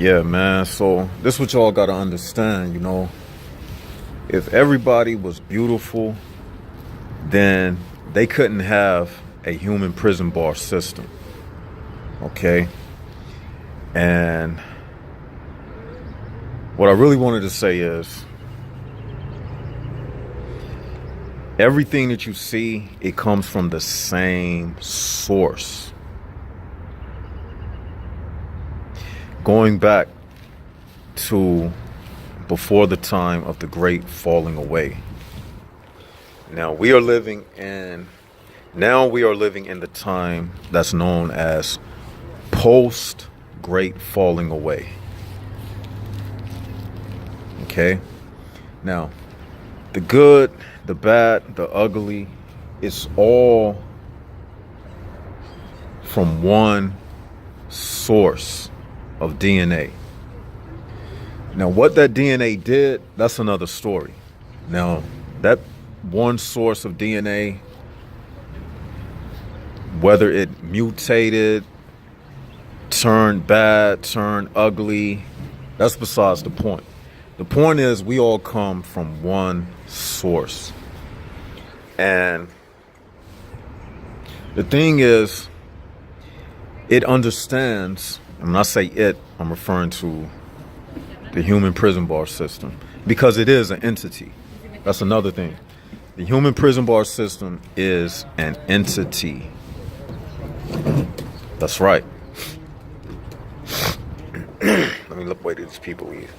Yeah, man. So this what y'all gotta understand, if everybody was beautiful, then they couldn't have a human prison bar system. Okay? And what I really wanted to say is everything that you see, it comes from the same source. Going back to before the time of the great falling away. Now we are living in the time that's known as post great falling away. Okay? Now, the good, the bad, the ugly, it's all from one source of DNA. Now, what that DNA did, that's another story. Now, that one source of DNA, whether it mutated, turned bad, turned ugly, that's besides the point. The point is we all come from one source. And the thing is, it understands, and when I say it, I'm referring to the human prison bar system, because it is an entity. That's another thing. The human prison bar system is an entity. That's right. Let me look, wait till these people leave.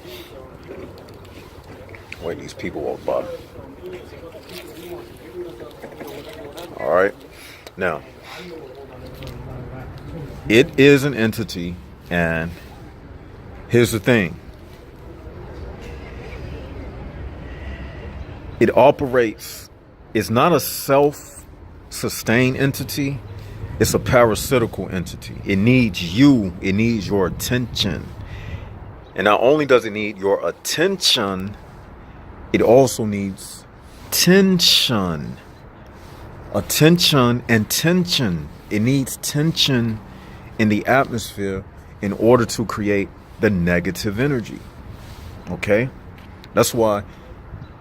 Wait, these people walk by. All right. Now, it is an entity, and here's the thing. It operates, it's not a self-sustained entity, it's a parasitical entity. It needs you, it needs your attention. And not only does it need your attention, it also needs tension. Attention and tension. It needs tension in the atmosphere in order to create the negative energy. Okay? That's why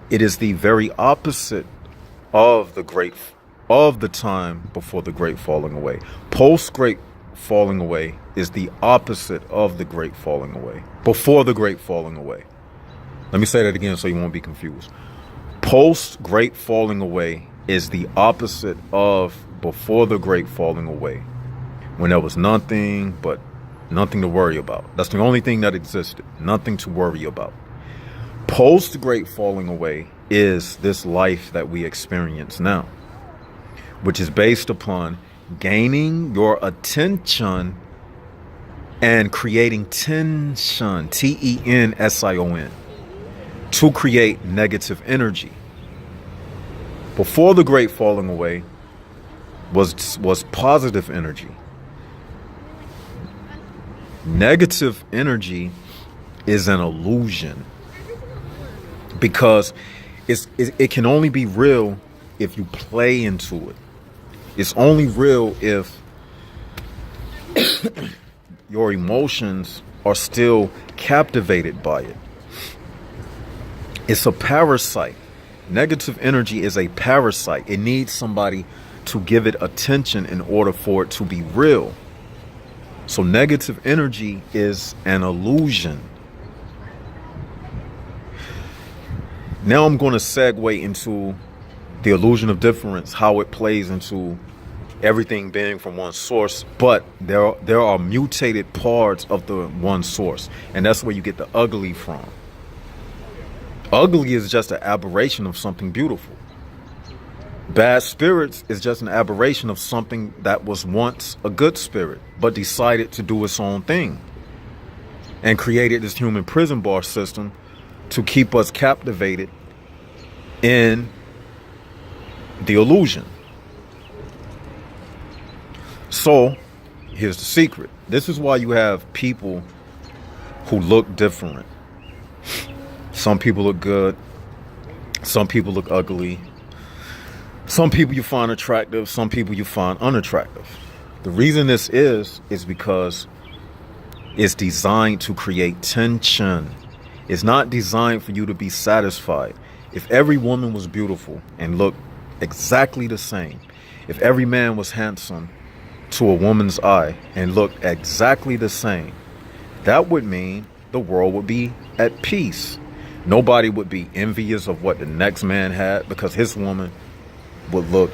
it is the very opposite of the time before the great falling away. Post great falling away is the opposite of the great falling away. Before the great falling away. Let me say that again so you won't be confused. Post great falling away is the opposite of before the great falling away, when there was nothing but nothing to worry about. That's the only thing that existed. Nothing to worry about. Post great falling away is this life that we experience now, which is based upon gaining your attention and creating tension, tension, to create negative energy. Before the great falling away was positive energy. Negative energy is an illusion, because it can only be real if you play into it. It's only real if your emotions are still captivated by it. It's a parasite. Negative energy is a parasite. It needs somebody to give it attention in order for it to be real. So negative energy is an illusion. Now I'm going to segue into the illusion of difference, how it plays into everything being from one source, but there are mutated parts of the one source, and that's where you get the ugly from. Ugly is just an aberration of something beautiful. Bad spirits is just an aberration of something that was once a good spirit, but decided to do its own thing and created this human prison bar system to keep us captivated in the illusion. So, here's the secret. This is why you have people who look different. Some people look good. Some people look ugly. Some people you find attractive. Some people you find unattractive. The reason this is because is designed to create tension. It's not designed for you to be satisfied. If every woman was beautiful and looked exactly the same, if every man was handsome to a woman's eye and looked exactly the same, that would mean the world would be at peace. Nobody would be envious of what the next man had because his woman would look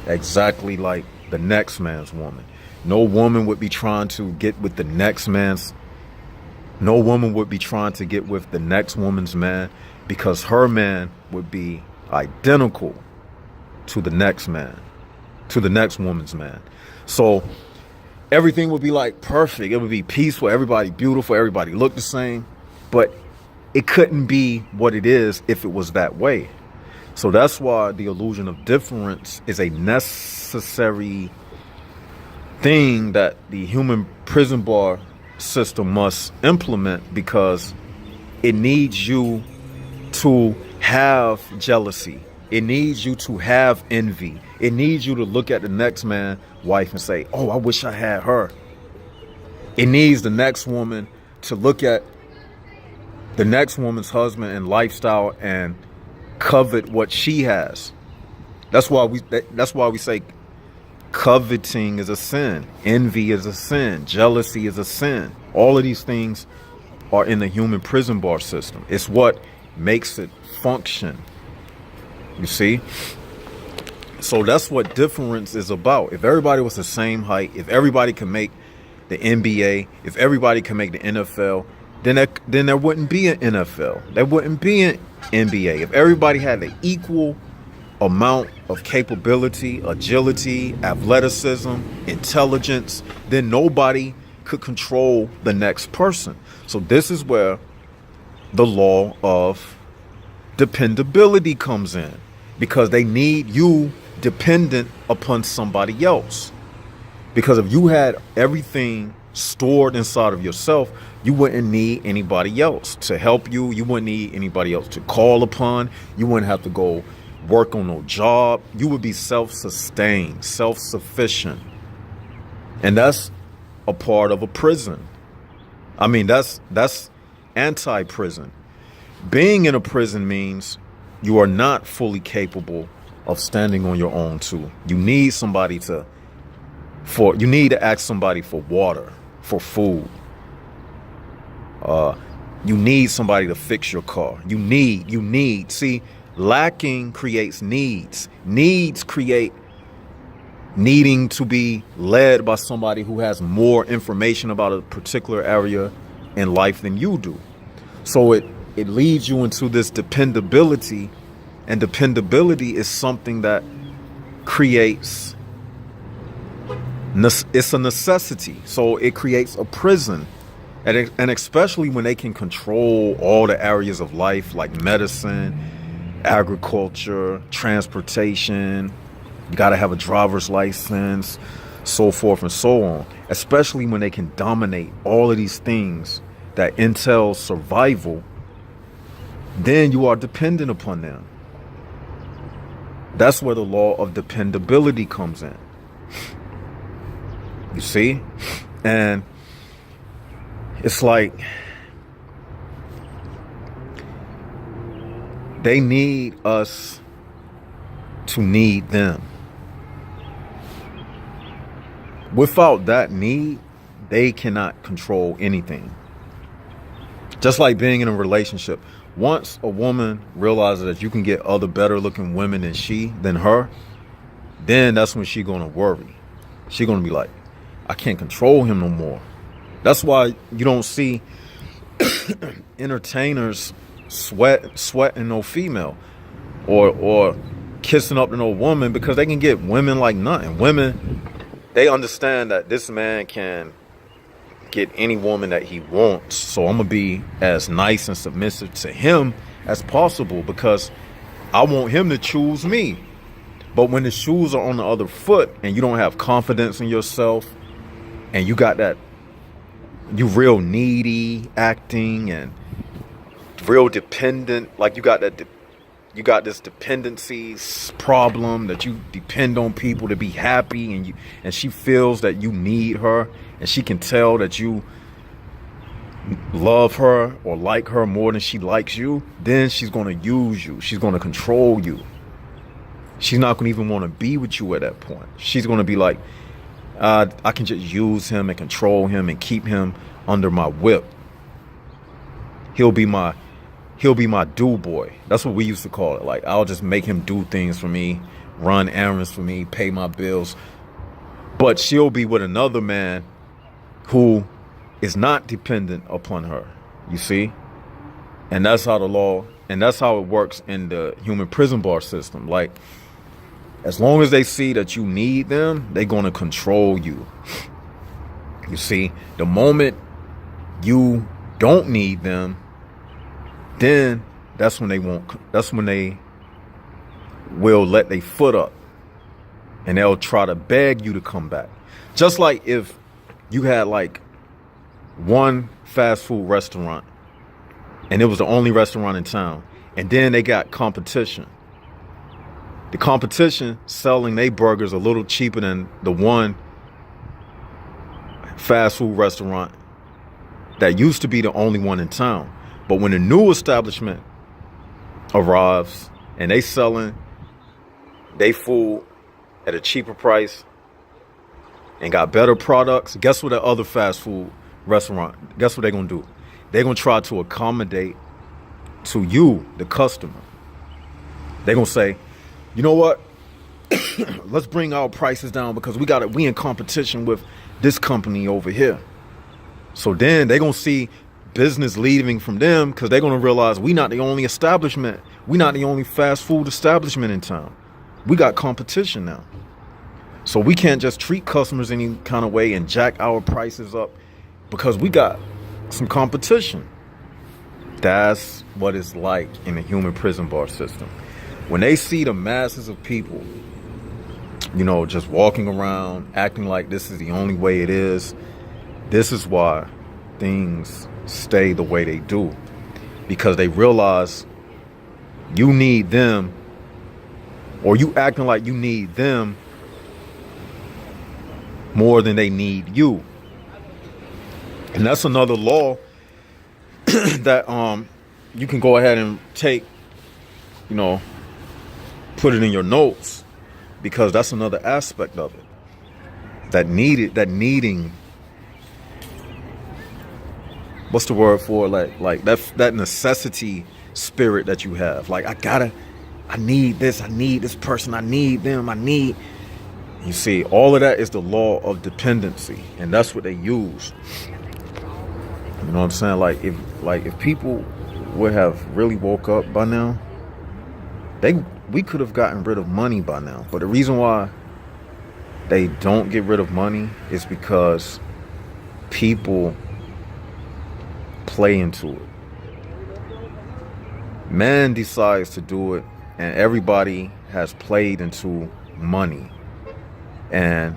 exactly like the next man's woman. No woman would be trying to get with the next man's. No woman would be trying to get with the next woman's man because her man would be identical to the next man, to the next woman's man. So everything would be like perfect. It would be peaceful. Everybody beautiful. Everybody looked the same. But it couldn't be what it is if it was that way. So that's why the illusion of difference is a necessary thing that the human prison bar system must implement, because it needs you to have jealousy. It needs you to have envy. It needs you to look at the next man's wife and say, oh, I wish I had her. It needs the next woman to look at the next woman's husband and lifestyle and covet what she has. That's why we say coveting is a sin. Envy is a sin. Jealousy is a sin. All of these things are in the human prison bar system. It's what makes it function. You see? So that's what difference is about. If everybody was the same height, if everybody can make the NBA, if everybody can make the NFL, then there wouldn't be an NFL. There wouldn't be an NBA. If everybody had the equal amount of capability, agility, athleticism, intelligence, then nobody could control the next person. So this is where the law of dependability comes in, because they need you dependent upon somebody else. Because if you had everything stored inside of yourself, you wouldn't need anybody else to help you. You wouldn't need anybody else to call upon. You wouldn't have to go work on no job. You would be self-sustained, self-sufficient. And that's a part of a prison. I mean, that's anti-prison. Being in a prison means you are not fully capable of standing on your own too. You need somebody you need to ask somebody for water, for food. You need somebody to fix your car. You need. See, lacking creates needs. Needs create needing to be led by somebody who has more information about a particular area in life than you do. So it leads you into this dependability, and dependability is something that creates, it's a necessity. So it creates a prison. And especially when they can control all the areas of life like medicine, agriculture, transportation. You got to have a driver's license, so forth and so on. Especially when they can dominate all of these things that entail survival, then you are dependent upon them. That's where the law of dependability comes in. You see? And it's like they need us to need them. Without that need, they cannot control anything. Just like being in a relationship. Once a woman realizes that you can get other better looking women than her, then that's when she's going to worry. She's going to be like, I can't control him no more. That's why you don't see entertainers sweating no female or kissing up to no woman, because they can get women like nothing. Women, they understand that this man can get any woman that he wants. So I'm going to be as nice and submissive to him as possible because I want him to choose me. But when the shoes are on the other foot and you don't have confidence in yourself and you got that, you real needy acting and real dependent, like you got this dependency problem that you depend on people to be happy, and she feels that you need her, and she can tell that you love her or like her more than she likes you, then she's going to use you. She's going to control you. She's not going to even want to be with you at that point. She's going to be like, I can just use him and control him and keep him under my whip. He'll be my do boy. That's what we used to call it. Like, I'll just make him do things for me, run errands for me, pay my bills. But she'll be with another man who is not dependent upon her, you see? And that's how the law, and that's how it works in the human prison bar system. Like, as long as they see that you need them, they're going to control you. You see, the moment you don't need them, then that's when they will let their foot up and they'll try to beg you to come back. Just like if you had like one fast food restaurant and it was the only restaurant in town, and then they got competition. The competition selling their burgers a little cheaper than the one fast food restaurant that used to be the only one in town. But when a new establishment arrives and they selling they food at a cheaper price and got better products, guess what the other fast food restaurant, guess what they're going to do? They're going to try to accommodate to you, the customer. They're going to say, you know what? Let's bring our prices down because we in competition with this company over here. So then they're going to see business leaving from them because they're going to realize we not the only establishment. We not the only fast food establishment in town. We got competition now. So we can't just treat customers any kind of way and jack our prices up because we got some competition. That's what it's like in the human prison bar system. When they see the masses of people, you know, just walking around, acting like this is the only way it is, this is why things stay the way they do. Because they realize you need them, or you acting like you need them more than they need you. And that's another law that you can go ahead and take, you know, put it in your notes, because that's another aspect of it. That needing, what's the word for it? Like that necessity spirit that you have. Like, I need this person, I need them, you see, all of that is the law of dependency, and that's what they use. You know what I'm saying? Like if people would have really woke up by now, we could have gotten rid of money by now. But the reason why they don't get rid of money is because people play into it. Man decides to do it, and everybody has played into money. And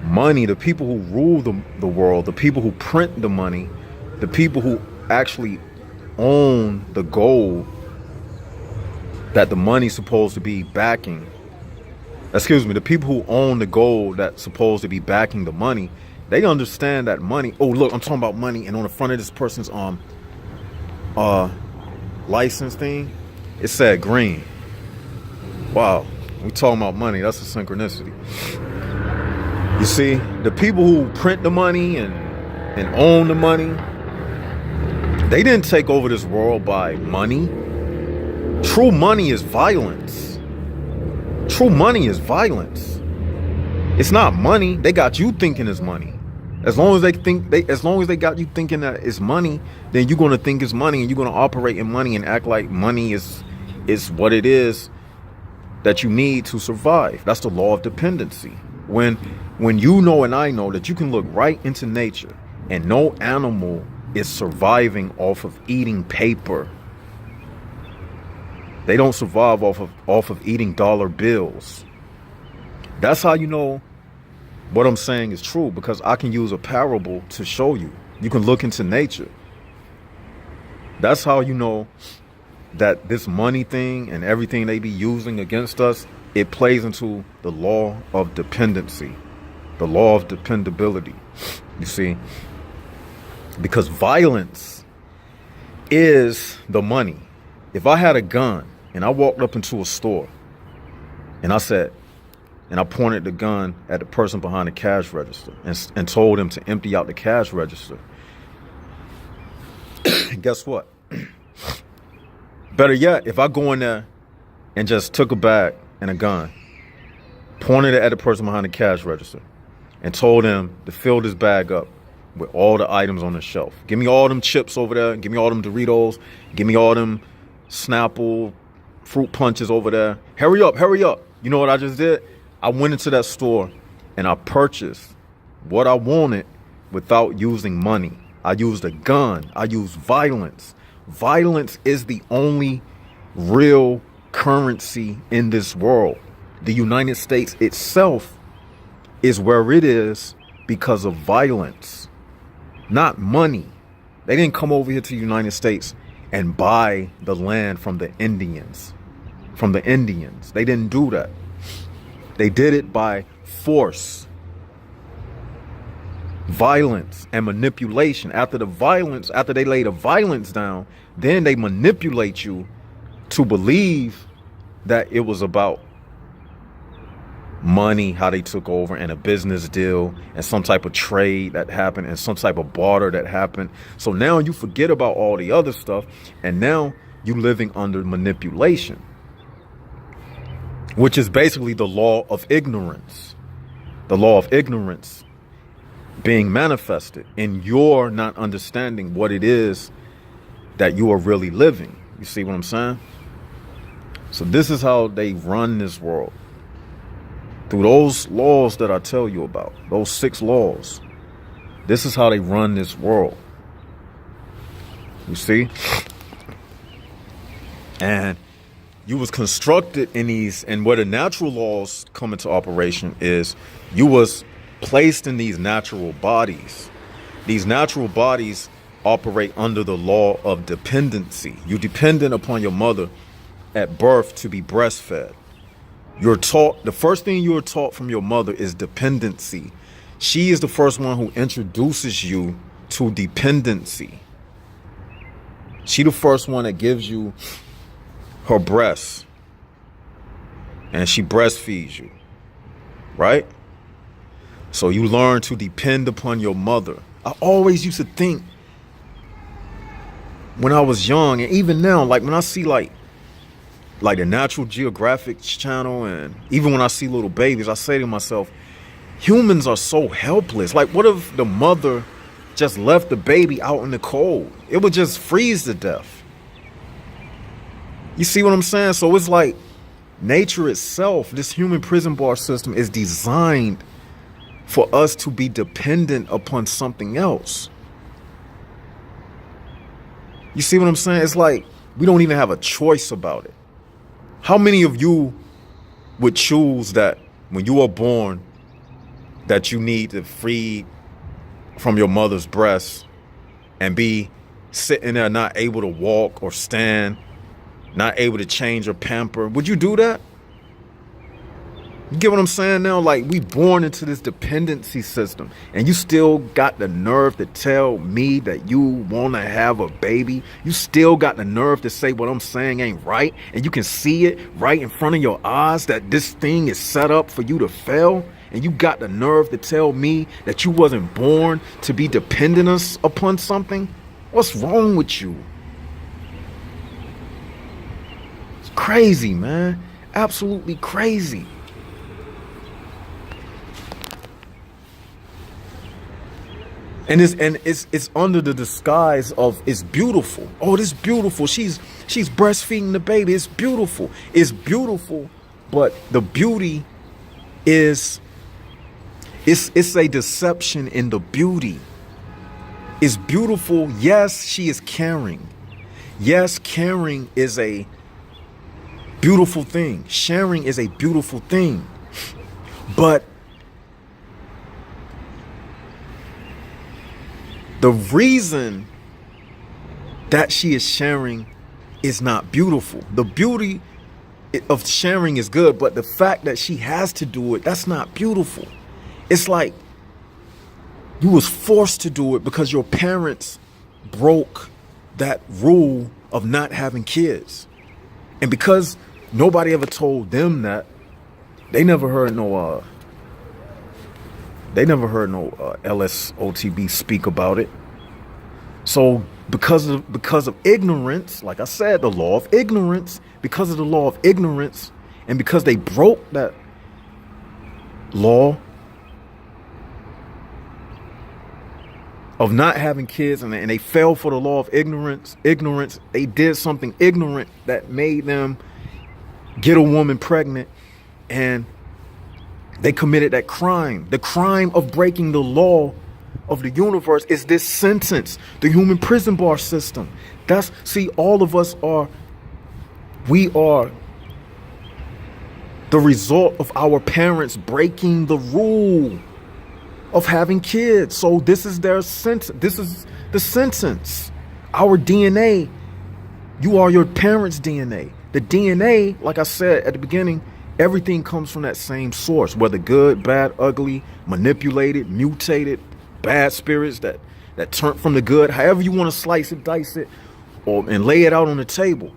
money, the people who rule the world, the people who print the money, the people who actually own the gold that the money's supposed to be backing, the people who own the gold that's supposed to be backing the money, they understand that money. Oh, look, I'm talking about money, and on the front of this person's license thing, it said green. Wow, we talking about money. That's a synchronicity. You see, the people who print the money and own the money, they didn't take over this world by money. True money is violence. True money is violence. It's not money. They got you thinking it's money. As long as they got you thinking that it's money, then you're gonna think it's money, and you're gonna operate in money and act like money is what it is that you need to survive. That's the law of dependency. When you know and I know that you can look right into nature, and no animal is surviving off of eating paper. They don't survive off of eating dollar bills. That's how you know what I'm saying is true, because I can use a parable to show you. You can look into nature. That's how you know that this money thing and everything they be using against us, it plays into the law of dependency, the law of dependability. You see, because violence is the money. If I had a gun and I walked up into a store and I pointed the gun at the person behind the cash register and told him to empty out the cash register, guess what? Better yet, if I go in there and just took a bag and a gun, pointed it at the person behind the cash register, and told him to fill this bag up with all the items on the shelf. Give me all them chips over there. Give me all them Doritos. Give me all them Snapple fruit punches over there. Hurry up, hurry up. You know what I just did? I went into that store and I purchased what I wanted without using money. I used a gun. I used violence. Violence is the only real currency in this world. The United States itself is where it is because of violence, not money. They didn't come over here to the United States and buy the land from the Indians. They didn't do that. They did it by force, violence, and manipulation. After they lay the violence down, then they manipulate you to believe that it was about money, how they took over, and a business deal, and some type of trade that happened, and some type of barter that happened. So now you forget about all the other stuff, and now you living under manipulation, which is basically the law of ignorance. The law of ignorance being manifested in your not understanding what it is that you are really living. You see what I'm saying? So this is how they run this world. Through those laws that I tell you about, those 6 laws. This is how they run this world. You see? And you was constructed in these, and where the natural laws come into operation is you was placed in these natural bodies. These natural bodies operate under the law of dependency. You dependent upon your mother at birth to be breastfed. You're taught, the first thing you are taught from your mother is dependency. She is the first one who introduces you to dependency. She the first one that gives you her breast, and she breastfeeds you, right? So you learn to depend upon your mother. I always used to think when I was young, and even now, like when I see like the Natural Geographic channel, and even when I see little babies, I say to myself, humans are so helpless. Like, what if the mother just left the baby out in the cold? It would just freeze to death. You see what I'm saying? So it's like nature itself, this human prison bar system, is designed for us to be dependent upon something else. You see what I'm saying? It's like we don't even have a choice about it. How many of you would choose that when you are born that you need to feed from your mother's breast and be sitting there not able to walk or stand, not able to change or pamper? Would you do that? You get what I'm saying now? Like, we born into this dependency system, and you still got the nerve to tell me that you want to have a baby. You still got the nerve to say what I'm saying ain't right, and you can see it right in front of your eyes that this thing is set up for you to fail, and you got the nerve to tell me that you wasn't born to be dependent upon something. What's wrong with you? It's crazy, man. Absolutely crazy. And it's under the disguise of it's beautiful. Oh, this beautiful. She's breastfeeding the baby. It's beautiful. It's beautiful, but the beauty is it's a deception in the beauty. It's beautiful. Yes, she is caring. Yes, caring is a beautiful thing. Sharing is a beautiful thing. But the reason that she is sharing is not beautiful. The beauty of sharing is good, but the fact that she has to do it, that's not beautiful. It's like You was forced to do it because your parents broke that rule of not having kids. And because nobody ever told them that, they never heard no LSOTB speak about it. So because of ignorance, like I said, the law of ignorance, because of the law of ignorance, and because they broke that law of not having kids, and they fell for the law of ignorance, they did something ignorant that made them get a woman pregnant, and they committed that crime. The crime of breaking the law of the universe is this sentence, the human prison bar system. All of us we are the result of our parents breaking the rule of having kids. So this is their sentence. This is the sentence. Our DNA, you are your parents' DNA. The DNA, like I said at the beginning, everything comes from that same source, whether good, bad, ugly, manipulated, mutated, bad spirits that turn from the good, however you want to slice it, dice it, and lay it out on the table.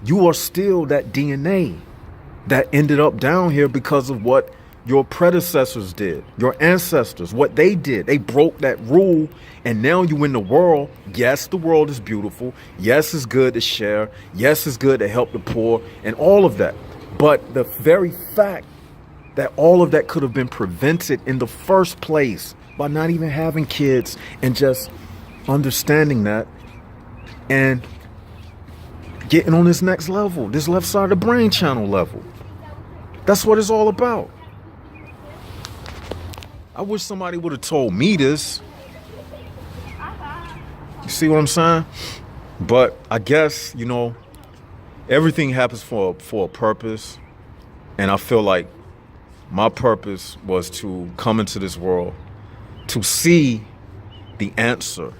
You are still that DNA that ended up down here because of what your predecessors did, your ancestors, what they did. They broke that rule, and now you in the world. Yes, the world is beautiful. Yes, it's good to share. Yes, it's good to help the poor and all of that. But the very fact that all of that could have been prevented in the first place by not even having kids and just understanding that and getting on this next level, this left side of the brain channel level. That's what it's all about. I wish somebody would have told me this. You see what I'm saying? But I guess, everything happens for a purpose. And I feel like my purpose was to come into this world to see the answer.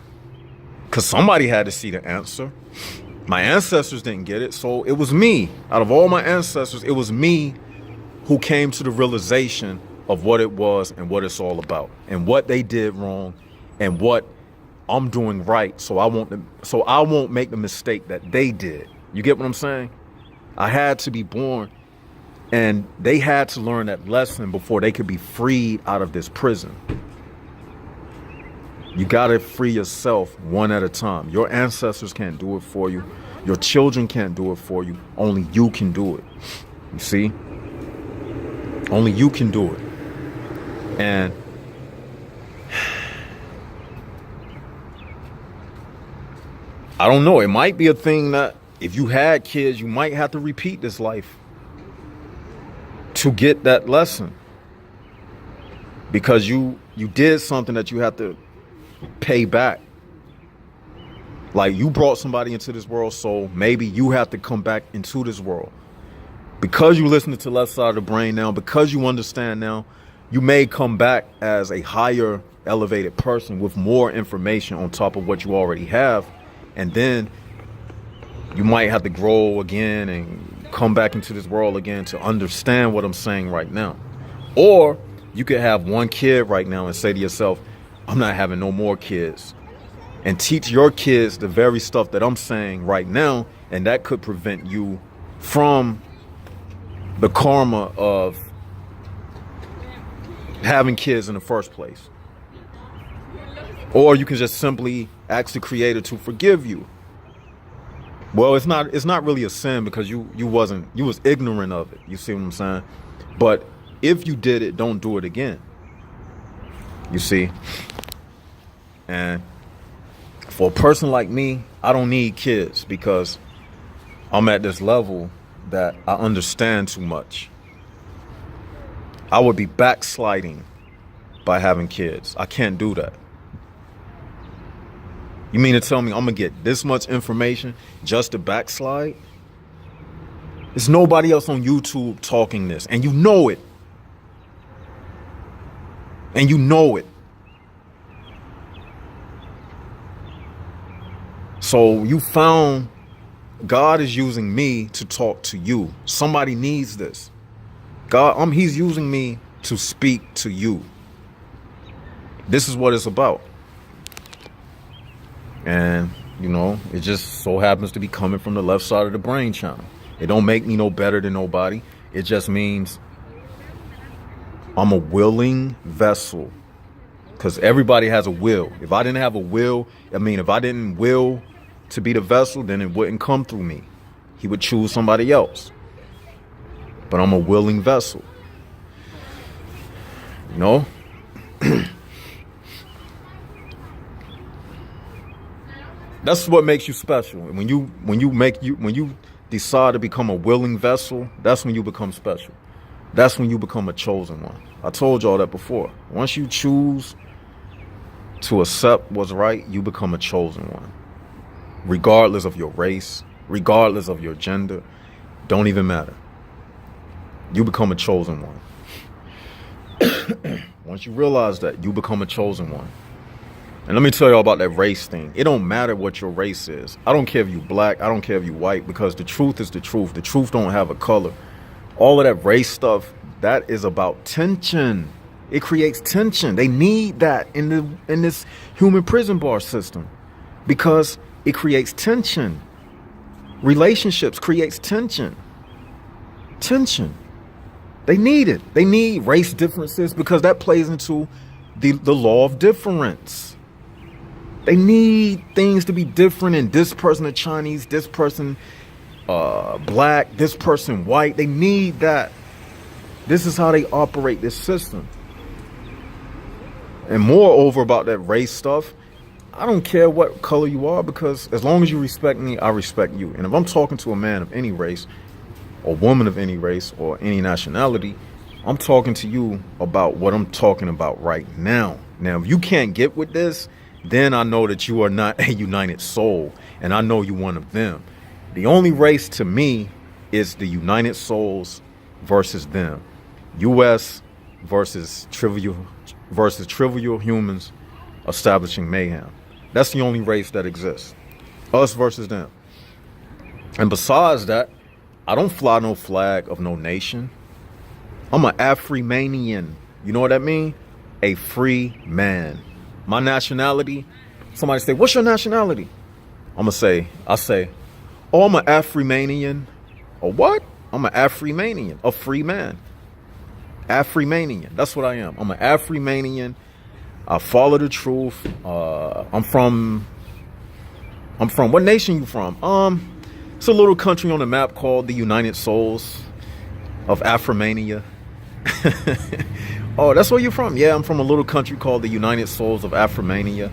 Because somebody had to see the answer. My ancestors didn't get it. So it was me. Out of all my ancestors, it was me who came to the realization of what it was and what it's all about and what they did wrong and what I'm doing right. So I won't make the mistake that they did. You get what I'm saying? I had to be born, and they had to learn that lesson before they could be freed out of this prison. You got to free yourself one at a time. Your ancestors can't do it for you. Your children can't do it for you. Only you can do it. You see? Only you can do it. And I don't know. It might be a thing that if you had kids, you might have to repeat this life to get that lesson. Because you did something that you have to pay back. Like you brought somebody into this world, so maybe you have to come back into this world. Because you listen to left side of the brain now, because you understand now, you may come back as a higher elevated person with more information on top of what you already have. And then you might have to grow again and come back into this world again to understand what I'm saying right now. Or you could have one kid right now and say to yourself, I'm not having no more kids. And teach your kids the very stuff that I'm saying right now. And that could prevent you from the karma of having kids in the first place. Or you can just simply ask the Creator to forgive you. Well, it's not really a sin because you was ignorant of it. You see what I'm saying? But if you did it, don't do it again. You see? And for a person like me, I don't need kids because I'm at this level that I understand too much. I would be backsliding by having kids. I can't do that. You mean to tell me I'm going to get this much information just to backslide? There's nobody else on YouTube talking this, and you know it. And you know it. So you found God is using me to talk to you. Somebody needs this. God, he's using me to speak to you. This is what it's about. And, you know, it just so happens to be coming from the left side of the brain channel. It don't make me no better than nobody. It just means I'm a willing vessel. Because everybody has a will. If I didn't have a will, if I didn't will to be the vessel, then it wouldn't come through me. He would choose somebody else. But I'm a willing vessel. You know? That's what makes you special. And when you decide to become a willing vessel, that's when you become special. That's when you become a chosen one. I told y'all that before. Once you choose to accept what's right, you become a chosen one. Regardless of your race, regardless of your gender, don't even matter. You become a chosen one. Once you realize that, you become a chosen one. And let me tell y'all about that race thing. It don't matter what your race is. I don't care if you black. I don't care if you white, because the truth is the truth. The truth don't have a color. All of that race stuff, that is about tension. It creates tension. They need that in this human prison bar system, because it creates tension. Relationships creates tension. Tension. They need it. They need race differences because that plays into the law of difference. They need things to be different, and this person a Chinese, this person black, this person white. They need that. This is how they operate this system. And moreover, about that race stuff, I don't care what color you are, because as long as you respect me, I respect you. And if I'm talking to a man of any race, or woman of any race, or any nationality, I'm talking to you about what I'm talking about right now. Now, if you can't get with this, then I know that you are not a united soul, and I know you one of them. The only race to me is the united souls versus them. U.S. versus trivial humans establishing mayhem. That's the only race that exists. Us versus them. And besides that, I don't fly no flag of no nation. I'm an Afrimanian. You know what that means? A free man. My nationality, somebody say, what's your nationality? I say, oh, I'm an Afrimanian. A what? I'm an Afrimanian, a free man. Afrimanian, that's what I am. I'm an Afrimanian. I follow the truth. I'm from, what nation you from? It's a little country on the map called the United Souls of Afrimania. Oh, that's where you're from? Yeah, I'm from a little country called the United Souls of Afrimania.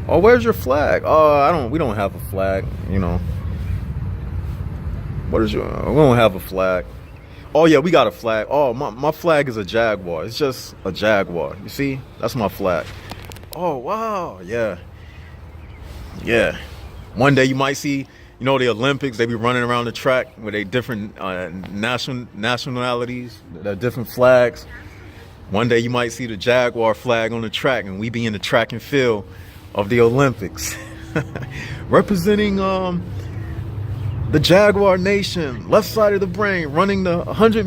Oh, where's your flag? Oh, we don't have a flag, you know. We don't have a flag. Oh yeah, we got a flag. Oh, my flag is a jaguar. It's just a jaguar. You see? That's my flag. Oh, wow. Yeah. Yeah. One day you might see, you know, the Olympics, they be running around the track with they different nationalities, the different flags. One day you might see the Jaguar flag on the track, and we be in the track and field of the Olympics. Representing the Jaguar Nation, left side of the brain, running the 100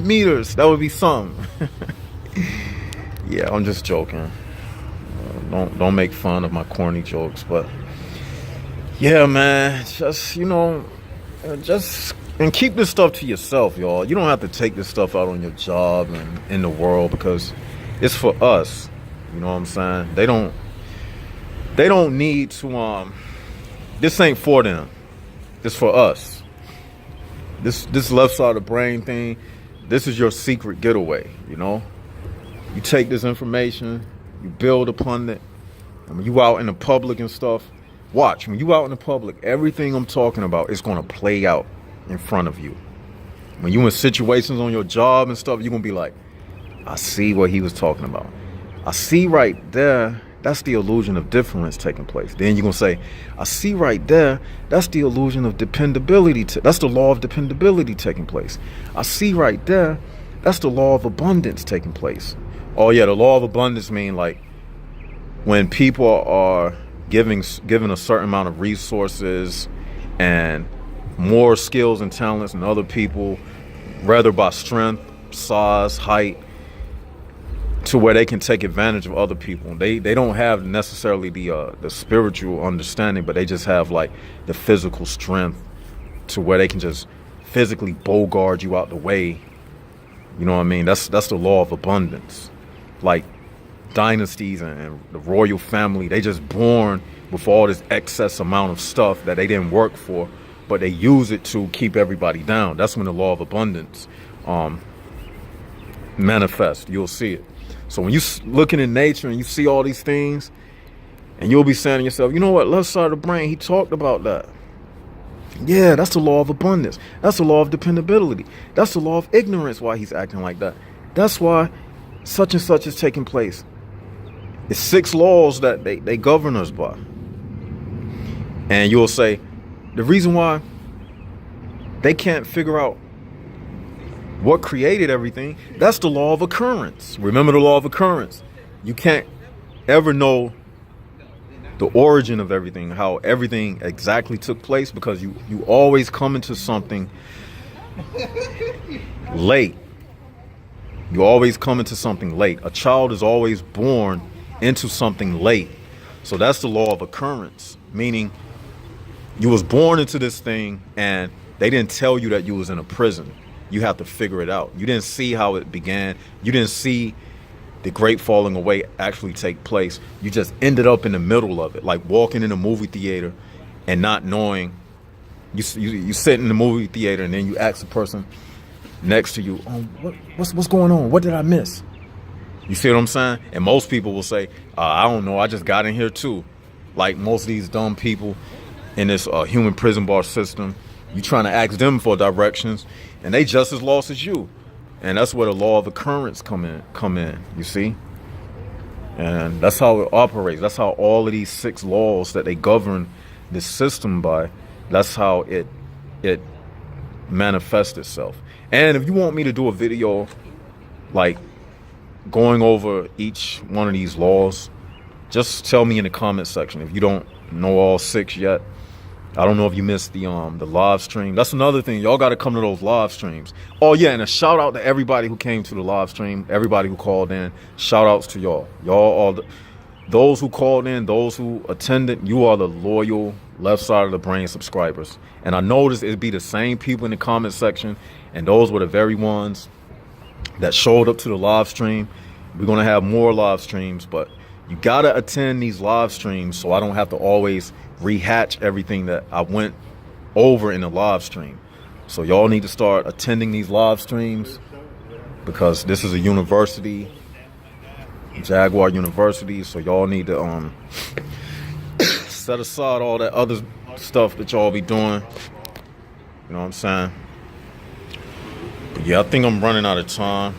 meters. That would be something. Yeah, I'm just joking. Don't make fun of my corny jokes, but yeah, man, just, you know, and keep this stuff to yourself, y'all. You don't have to take this stuff out on your job and in the world, because it's for us. You know what I'm saying? They don't need to, this ain't for them. It's for us. This left side of the brain thing, this is your secret getaway, you know? You take this information, you build upon it, and when you out in the public and stuff, watch, when you out in the public, everything I'm talking about is going to play out in front of you. When you in situations on your job and stuff, you're going to be like, I see what he was talking about. I see right there, that's the illusion of difference taking place. Then you're going to say, I see right there, that's the illusion of dependability. That's the law of dependability taking place. I see right there, that's the law of abundance taking place. Oh yeah, the law of abundance mean like when people are given a certain amount of resources and more skills and talents than other people, rather by strength, size, height, to where they can take advantage of other people. They don't have necessarily the spiritual understanding, but they just have like the physical strength to where they can just physically bogard you out the way. You know what I mean? That's the law of abundance. Like dynasties and the royal family, they just born with all this excess amount of stuff that they didn't work for, but they use it to keep everybody down. That's when the law of abundance manifests. You'll see it. So when you looking in nature and you see all these things, and you'll be saying to yourself, you know what, left side of the brain, he talked about that. Yeah, that's the law of abundance. That's the law of dependability. That's the law of ignorance, why he's acting like that. That's why such and such is taking place. It's 6 laws that they govern us by. And you'll say, the reason why they can't figure out what created everything, that's the law of occurrence. Remember the law of occurrence. You can't ever know the origin of everything, how everything exactly took place, because you always come into something late. You always come into something late. A child is always born into something late. So that's the law of occurrence, meaning you was born into this thing and they didn't tell you that you was in a prison. You have to figure it out. You didn't see how it began. You didn't see the great falling away actually take place. You just ended up in the middle of it, like walking in a movie theater and not knowing. You sit in the movie theater and then you ask the person next to you, oh, what's going on? What did I miss? You see what I'm saying? And most people will say, I don't know. I just got in here too. Like most of these dumb people in this human prison bar system, you trying to ask them for directions and they just as lost as you. And that's where the law of occurrence come in, you see? And that's how it operates. That's how all of these 6 laws that they govern this system by, that's how it manifests itself. And if you want me to do a video like going over each one of these laws, just tell me in the comment section. If you don't know all 6 yet, I don't know if you missed the live stream. That's another thing. Y'all got to come to those live streams. Oh yeah, and a shout out to everybody who came to the live stream, everybody who called in. Shout outs to y'all. Y'all are those who called in, those who attended. You are the loyal Left Side of the Brain subscribers. And I noticed it'd be the same people in the comment section, and those were the very ones that showed up to the live stream. We're gonna have more live streams, but you gotta attend these live streams so I don't have to always rehatch everything that I went over in the live stream. So y'all need to start attending these live streams, because this is a university, Jaguar University. So y'all need to set aside all that other stuff that y'all be doing. You know what I'm saying? But yeah, I think I'm running out of time.